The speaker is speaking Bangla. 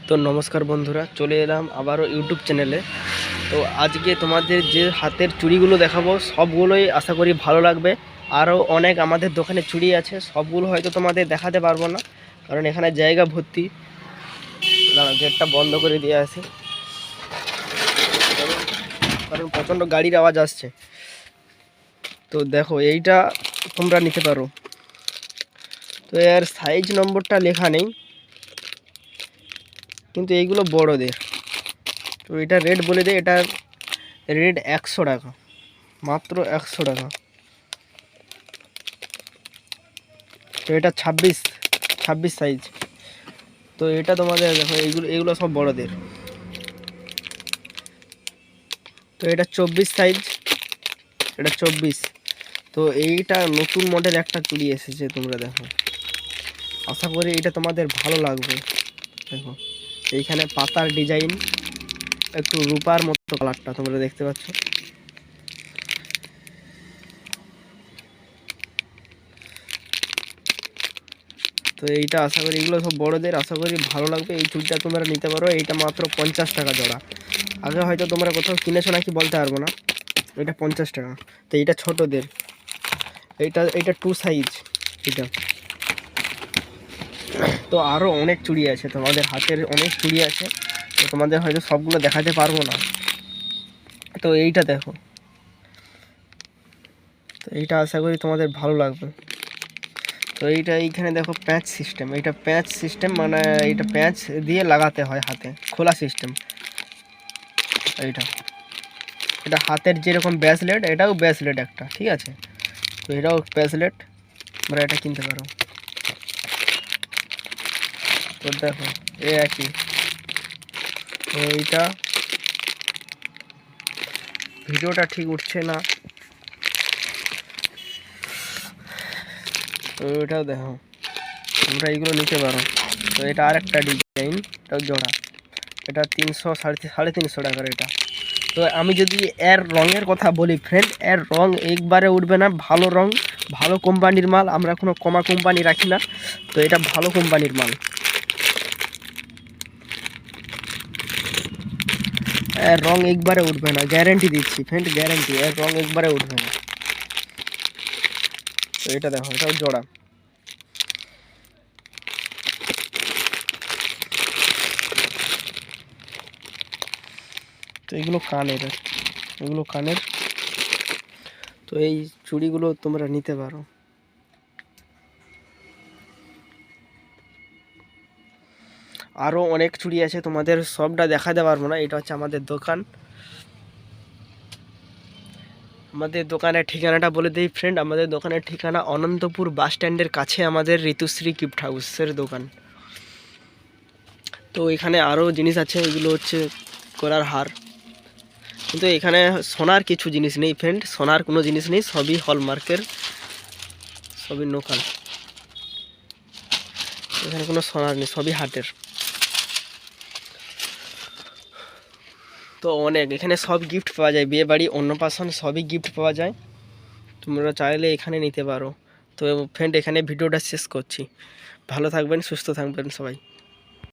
তো নমস্কার বন্ধুরা, চলে এলাম আবারও ইউটিউব চ্যানেলে। তো আজকে তোমাদের যে হাতের চুড়িগুলো দেখাবো সবগুলোই আশা করি ভালো লাগবে। আরও অনেক আমাদের দোকানে চুড়ি আছে, সবগুলো হয়তো তোমাদের দেখাতে পারবো না, কারণ এখানে জায়গা ভর্তি। গেটটা বন্ধ করে দিয়ে আসি, কারণ প্রচণ্ড গাড়ির আওয়াজ আসছে। তো দেখো, এইটা তোমরা নিতে পারো। তো এর সাইজ নম্বরটা লেখা নেই, কিন্তু এইগুলো বড়দের। তো এটা রেট বলে দেয়, এটার রেট 100 টাকা, মাত্র 100 টাকা। তো এটা 26 সাইজ। তো এটা তোমাদের দেখো, এইগুলো সব বড়দের। তো এটা 24 সাইজ, এটা 24। তো এইটা নতুন মডেল একটা চুড়ি এসেছে, তোমরা দেখো, আশা করি এটা তোমাদের ভালো লাগবে। দেখো এইখানে পাতার ডিজাইন, একটু রূপার মতো কালারটা তোমরা দেখতে পাচ্ছ। তো এইটা আশা করি, এগুলো সব বড়দের, আশা করি ভালো লাগবে। এই চুড়িটা তোমরা নিতে পারো, এইটা মাত্র 50 টাকা জোড়া। আগে হয়তো তোমরা কোথাও কিনেছো নাকি বলতে পারবো না, এটা 50 টাকা। তো এইটা ছোটদের, এইটা 2 সাইজ এটা। তো আরও অনেক চুড়ি আছে, তোমাদের হাতের অনেক চুড়ি আছে, তো তোমাদের হয়তো সবগুলো দেখাতে পারবো না। তো এইটা দেখো, তো এইটা আশা করি তোমাদের ভালো লাগবে। তো এইখানে দেখো প্যাঁচ সিস্টেম, এইটা প্যাঁচ সিস্টেম, মানে এইটা প্যাঁচ দিয়ে লাগাতে হয় হাতে, খোলা সিস্টেম। এটা হাতের যেরকম ব্রেসলেট, এটাও ব্রেসলেট একটা, ঠিক আছে। তো এটাও ব্রেসলেট, তোমরা এটা কিনতে পারো। তো দেখো এ একই। তো এইটা ভিডিওটা ঠিক উঠছে না, তো এটাও দেখো, তোমরা এইগুলো নিতে পারো। তো এটা আর একটা ডিজাইন, এটাও জোড়া, এটা 300 350 টাকার এটা। তো আমি যদি এর রঙের কথা বলি ফ্রেন্ড, এর রং একবারে উঠবে না, ভালো রং, ভালো কোম্পানির মাল, আমরা কোনো কমা কোম্পানি রাখি না। তো এটা ভালো কোম্পানির মাল, এর রং একবারে উঠবে না, গ্যারেন্টি দিচ্ছি ফ্রেন্ড, গ্যারেন্টি, এর রং একবারে উঠবে না। তো এটা দেখো, এটাও জোড়া। তো এগুলো কানের। তো এই চুড়িগুলো তোমরা নিতে পারো। আরও অনেক চুড়ি আছে, তোমাদের সবটা দেখাতে পারবো না। এটা হচ্ছে আমাদের দোকান। আমাদের দোকানের ঠিকানাটা বলে দিই ফ্রেন্ড, আমাদের দোকানের ঠিকানা অনন্তপুর বাস স্ট্যান্ডের কাছে আমাদের ঋতুশ্রী গিফট হাউসের দোকান। তো এখানে আরও জিনিস আছে, এগুলো হচ্ছে গলার হার, কিন্তু এখানে সোনার কিছু জিনিস নেই ফ্রেন্ড, সোনার কোনো জিনিস নেই, সবই হলমার্কের, সবই লোকাল। এখানে কোনো সোনার নেই, সবই হাটের। তো অনেক এখানে সব গিফট পাওয়া যায়, বিয়ে বাড়ি, অন্নপ্রাশন, সবই গিফট পাওয়া যায়, তোমরা চাইলে এখানে নিতে পারো। তো ফ্রেন্ড, এখানে ভিডিওটা শেষ করছি। ভালো থাকবেন, সুস্থ থাকবেন সবাই।